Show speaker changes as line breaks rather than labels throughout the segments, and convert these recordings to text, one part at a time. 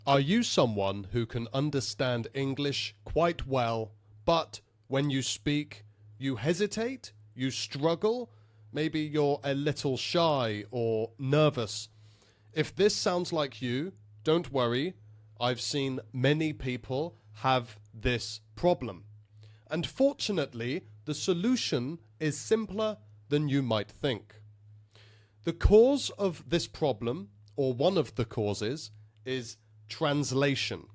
Are you someone who can understand English quite well, but when you speak, you hesitate, you struggle, maybe you're a little shy or nervous? If this sounds like you, don't worry. I've seen many people have this problem. And fortunately, the solution is simpler than you might think. The cause of this problem, or one of the causes, is translation.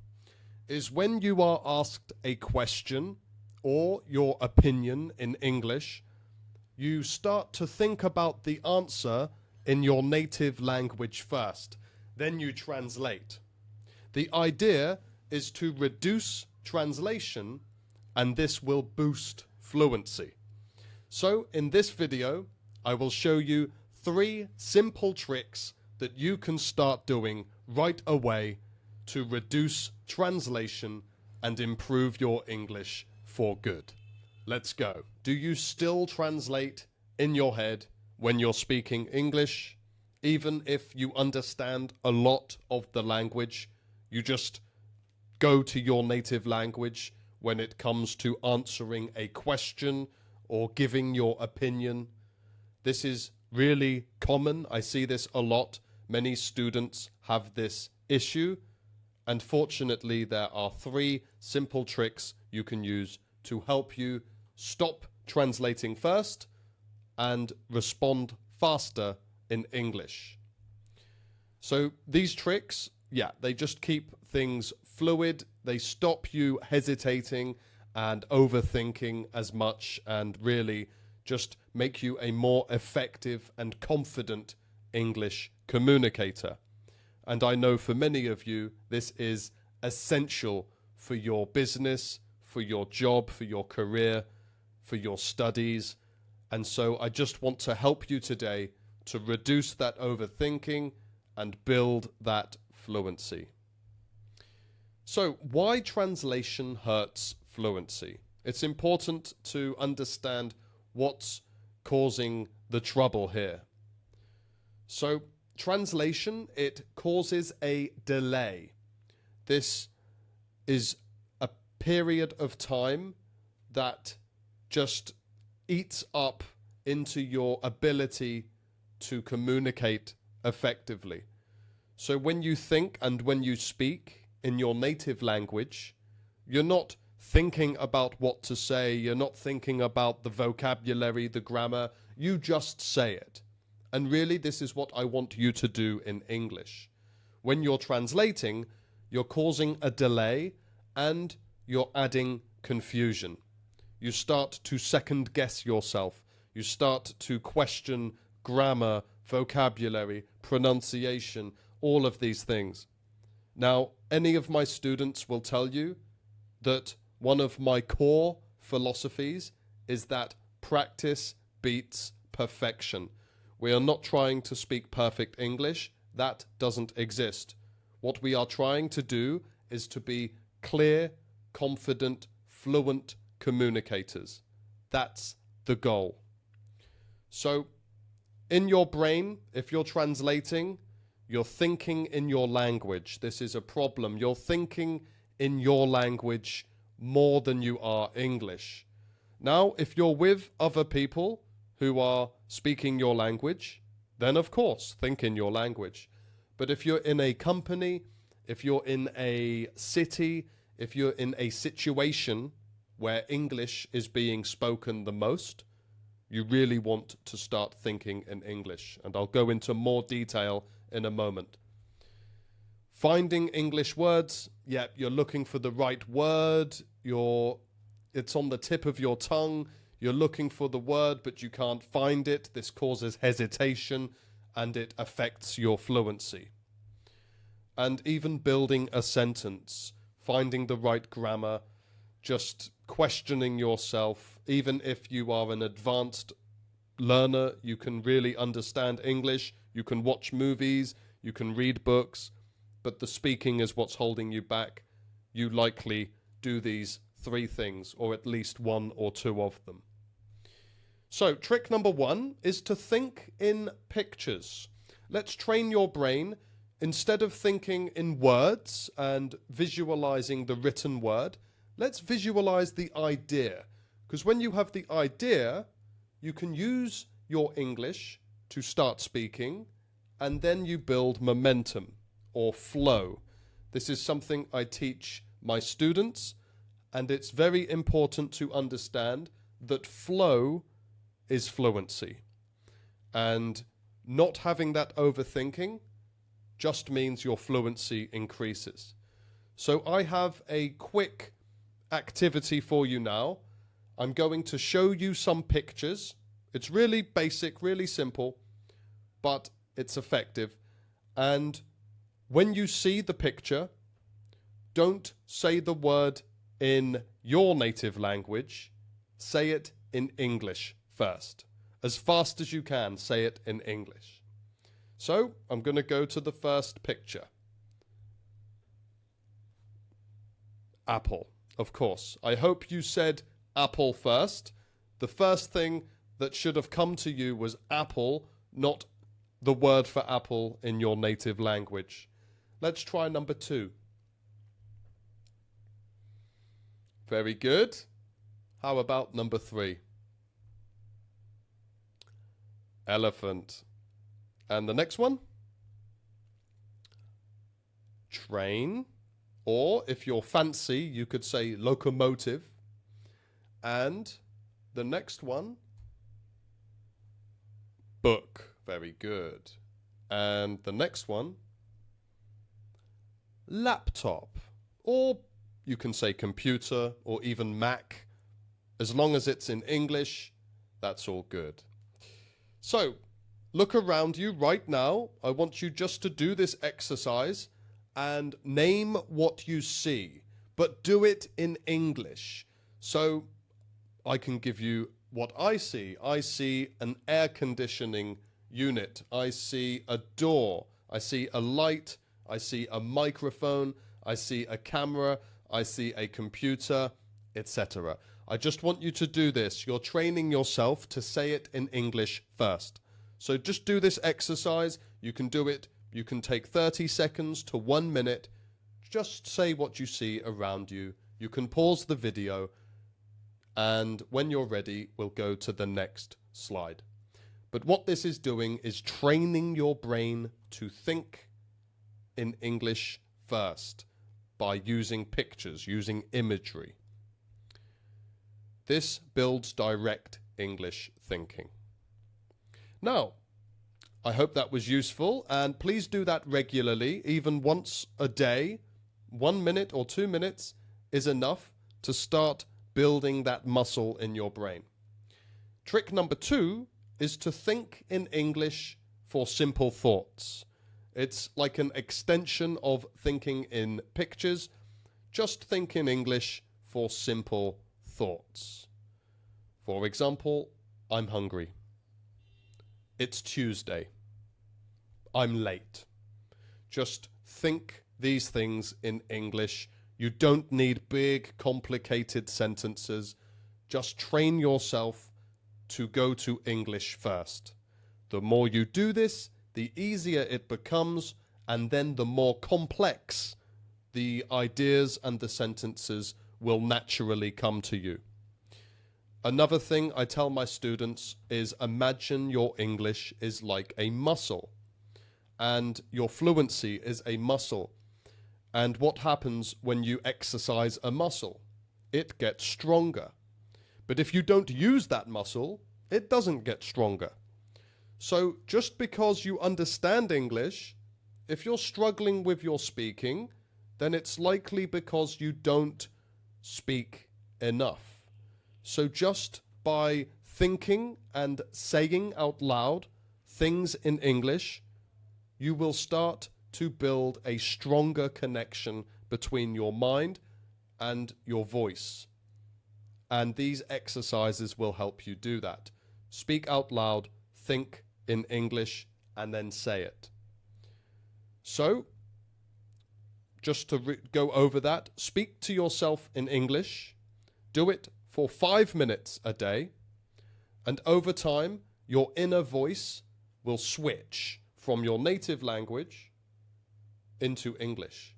Is when you are asked a question or your opinion in English, you start to think about the answer in your native language first. Then you translate. The idea is to reduce translation, and this will boost fluency. So in this video, I will show you 3 simple tricks that you can start doing right away to reduce translation and improve your English for good. Let's go. Do you still translate in your head when you're speaking English? Even if you understand a lot of the language, you just go to your native language when it comes to answering a question or giving your opinion. This is really common. I see this a lot. Many students have this issue. And fortunately, there are 3 simple tricks you can use to help you stop translating first and respond faster in English. So these tricks, they just keep things fluid. They stop you hesitating and overthinking as much, and really just make you a more effective and confident English communicator. And I know for many of you, this is essential for your business, for your job, for your career, for your studies. And so I just want to help you today to reduce that overthinking and build that fluency. So why translation hurts fluency? It's important to understand what's causing the trouble here. So translation, it causes a delay. This is a period of time that just eats up into your ability to communicate effectively. So when you think and when you speak in your native language, you're not thinking about what to say, you're not thinking about the vocabulary, the grammar, you just say it. And really, this is what I want you to do in English. When you're translating, you're causing a delay and you're adding confusion. You start to second guess yourself. You start to question grammar, vocabulary, pronunciation, all of these things. Now, any of my students will tell you that one of my core philosophies is that practice beats perfection. We are not trying to speak perfect English. That doesn't exist. What we are trying to do is to be clear, confident, fluent communicators. That's the goal. So, in your brain, if you're translating, you're thinking in your language. This is a problem. You're thinking in your language more than you are English. Now, if you're with other people who are speaking your language, then of course think in your language. But if you're in a company, if you're in a city, if you're in a situation where English is being spoken the most, you really want to start thinking in English. And I'll go into more detail in a moment. Finding English words, you're looking for the right word, it's on the tip of your tongue, you're looking for the word, but you can't find it. This causes hesitation and it affects your fluency. And even building a sentence, finding the right grammar, just questioning yourself. Even if you are an advanced learner, you can really understand English, you can watch movies, you can read books, but the speaking is what's holding you back. You likely do these 3 things, or at least 1 or 2 of them. So trick number 1 is to think in pictures. Let's train your brain instead of thinking in words and visualizing the written word, let's visualize the idea. Because when you have the idea, you can use your English to start speaking, and then you build momentum or flow. This is something I teach my students, and it's very important to understand that flow is fluency. And not having that overthinking just means your fluency increases. So I have a quick activity for you now. I'm going to show you some pictures. It's really basic, really simple, but it's effective. And when you see the picture, don't say the word in your native language. Say it in English first. As fast as you can, say it in English. So I'm going to go to the first picture. Apple, of course. I hope you said apple first. The first thing that should have come to you was apple, not the word for apple in your native language. Let's try number 2. Very good. How about number 3? Elephant. And the next one? Train. Or if you're fancy, you could say locomotive. And the next one? Book. Very good. And the next one? Laptop. Or you can say computer or even Mac. As long as it's in English, that's all good. So, look around you right now. I want you just to do this exercise and name what you see, but do it in English. So, I can give you what I see. I see an air conditioning unit. I see a door. I see a light. I see a microphone. I see a camera. I see a computer, etc. I just want you to do this. You're training yourself to say it in English first. So just do this exercise. You can do it. You can take 30 seconds to 1 minute. Just say what you see around you. You can pause the video. And when you're ready, we'll go to the next slide. But what this is doing is training your brain to think in English first by using pictures, using imagery. This builds direct English thinking. Now, I hope that was useful, and please do that regularly, even once a day. 1 minute or 2 minutes is enough to start building that muscle in your brain. Trick number 2 is to think in English for simple thoughts. It's like an extension of thinking in pictures. Just think in English for simple thoughts. For example, I'm hungry. It's Tuesday. I'm late. Just think these things in English. You don't need big, complicated sentences. Just train yourself to go to English first. The more you do this, the easier it becomes, and then the more complex the ideas and the sentences will naturally come to you. Another thing I tell my students is imagine your English is like a muscle, and your fluency is a muscle. And what happens when you exercise a muscle? It gets stronger. But if you don't use that muscle, it doesn't get stronger. So just because you understand English, if you're struggling with your speaking, then it's likely because you don't speak enough. So just by thinking and saying out loud things in English, you will start to build a stronger connection between your mind and your voice. And these exercises will help you do that. Speak out loud, think in English, and then say it. So, just to go over that, speak to yourself in English. Do it for 5 minutes a day. And over time, your inner voice will switch from your native language into English.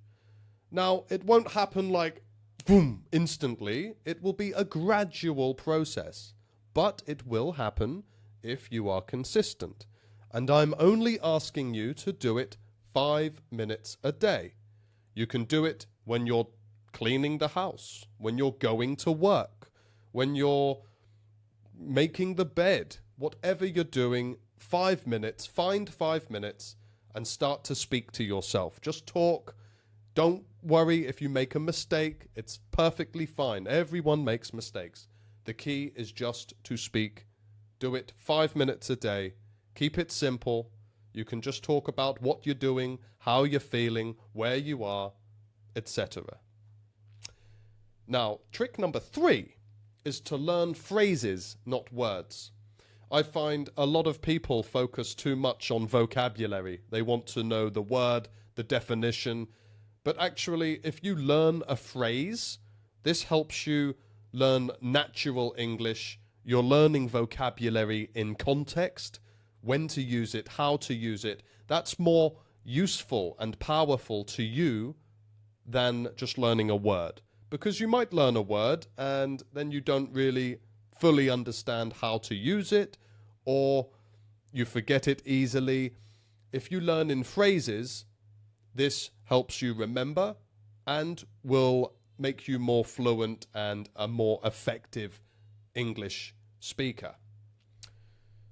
Now, it won't happen like boom, instantly. It will be a gradual process, but it will happen if you are consistent. And I'm only asking you to do it 5 minutes a day. You can do it when you're cleaning the house, when you're going to work, when you're making the bed, whatever you're doing, 5 minutes, find 5 minutes and start to speak to yourself. Just talk. Don't worry if you make a mistake. It's perfectly fine. Everyone makes mistakes. The key is just to speak. Do it 5 minutes a day. Keep it simple. You can just talk about what you're doing, how you're feeling, where you are, etc. Now, trick number 3 is to learn phrases, not words. I find a lot of people focus too much on vocabulary. They want to know the word, the definition. But actually, if you learn a phrase, this helps you learn natural English. You're learning vocabulary in context, when to use it, how to use it. That's more useful and powerful to you than just learning a word. Because you might learn a word and then you don't really fully understand how to use it, or you forget it easily. If you learn in phrases, this helps you remember and will make you more fluent and a more effective English speaker.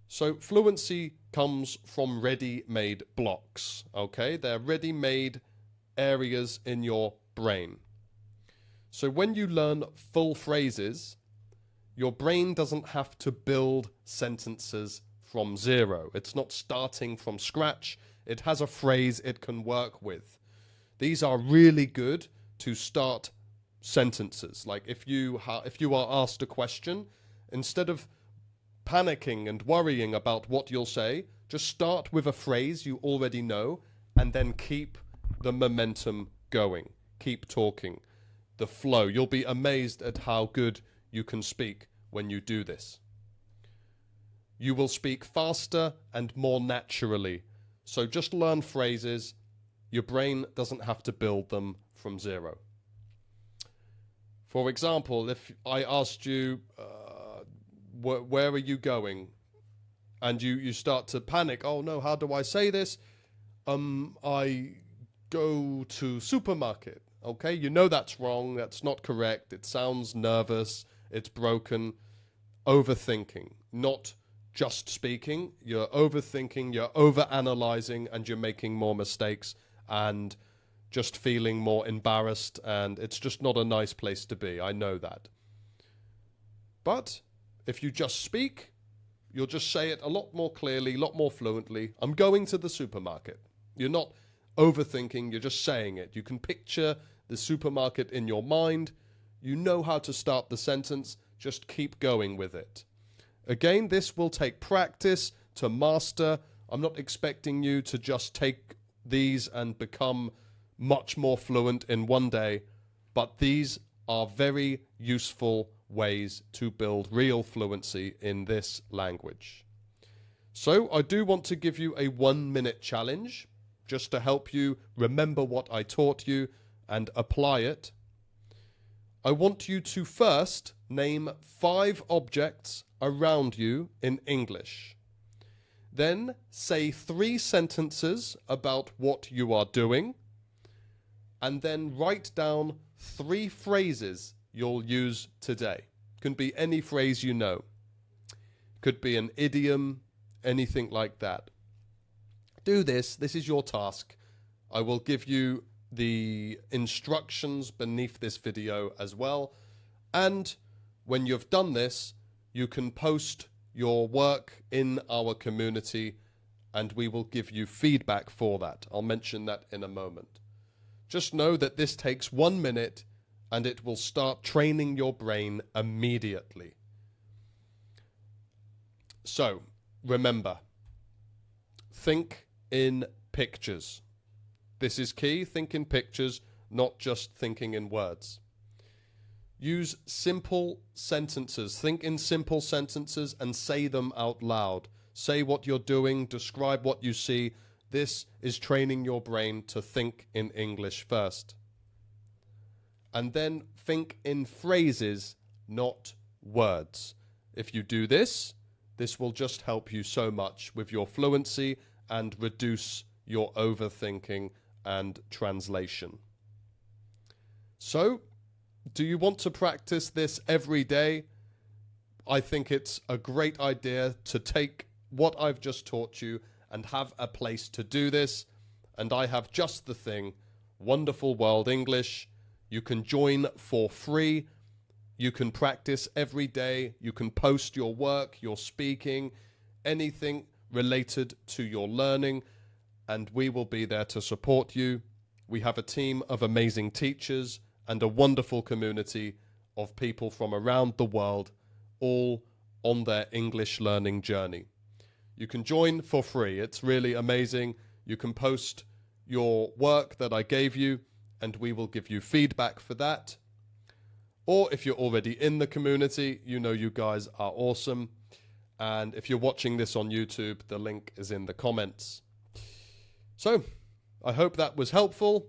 So fluency comes from ready-made blocks, okay? They're ready-made areas in your brain. So when you learn full phrases, your brain doesn't have to build sentences from zero. It's not starting from scratch. It has a phrase it can work with. These are really good to start sentences. Like if you are asked a question, instead of panicking and worrying about what you'll say, just start with a phrase you already know and then keep the momentum going. Keep talking. The flow. You'll be amazed at how good you can speak when you do this. You will speak faster and more naturally. So just learn phrases. Your brain doesn't have to build them from zero. For example, if I asked you, where are you going? And you start to panic. Oh no, how do I say this? I go to supermarket. Okay, you know that's wrong. That's not correct. It sounds nervous. It's broken. Overthinking, not just speaking. You're overthinking, you're overanalyzing, and you're making more mistakes and just feeling more embarrassed, and it's just not a nice place to be. I know that. But if you just speak, you'll just say it a lot more clearly, a lot more fluently. I'm going to the supermarket. You're not overthinking, you're just saying it. You can picture the supermarket in your mind. You know how to start the sentence. Just keep going with it. Again, this will take practice to master. I'm not expecting you to just take these and become much more fluent in one day, but these are very useful ways to build real fluency in this language. So I do want to give you a 1-minute challenge just to help you remember what I taught you and apply it. I want you to first name 5 objects around you in English. Then say 3 sentences about what you are doing, and then write down 3 phrases you'll use today. Can be any phrase you know. Could be an idiom, anything like that. Do this. This is your task. I will give you the instructions beneath this video as well. And when you've done this, you can post your work in our community and we will give you feedback for that. I'll mention that in a moment. Just know that this takes 1 minute and it will start training your brain immediately. So, remember, think in pictures. This is key. Think in pictures, not just thinking in words. Use simple sentences. Think in simple sentences and say them out loud. Say what you're doing, describe what you see. This is training your brain to think in English first. And then think in phrases, not words. If you do this, this will just help you so much with your fluency and reduce your overthinking and translation. So, do you want to practice this every day? I think it's a great idea to take what I've just taught you and have a place to do this. And I have just the thing, Wonderful World English. You can join for free. You can practice every day. You can post your work, your speaking, anything related to your learning, and we will be there to support you. We have a team of amazing teachers and a wonderful community of people from around the world, all on their English learning journey. You can join for free. It's really amazing. You can post your work that I gave you, and we will give you feedback for that. Or if you're already in the community, you know you guys are awesome. And if you're watching this on YouTube, the link is in the comments. So, I hope that was helpful.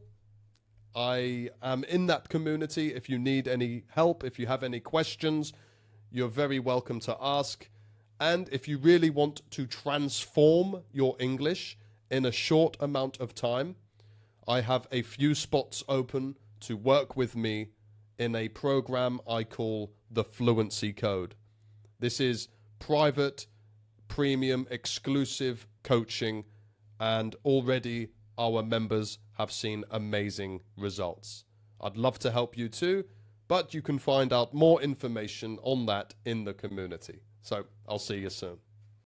I am in that community. If you need any help, if you have any questions, you're very welcome to ask. And if you really want to transform your English in a short amount of time, I have a few spots open to work with me in a program I call the Fluency Code. This is private, premium, exclusive coaching, and already our members have seen amazing results. I'd love to help you too, but you can find out more information on that in the community. So I'll see you soon.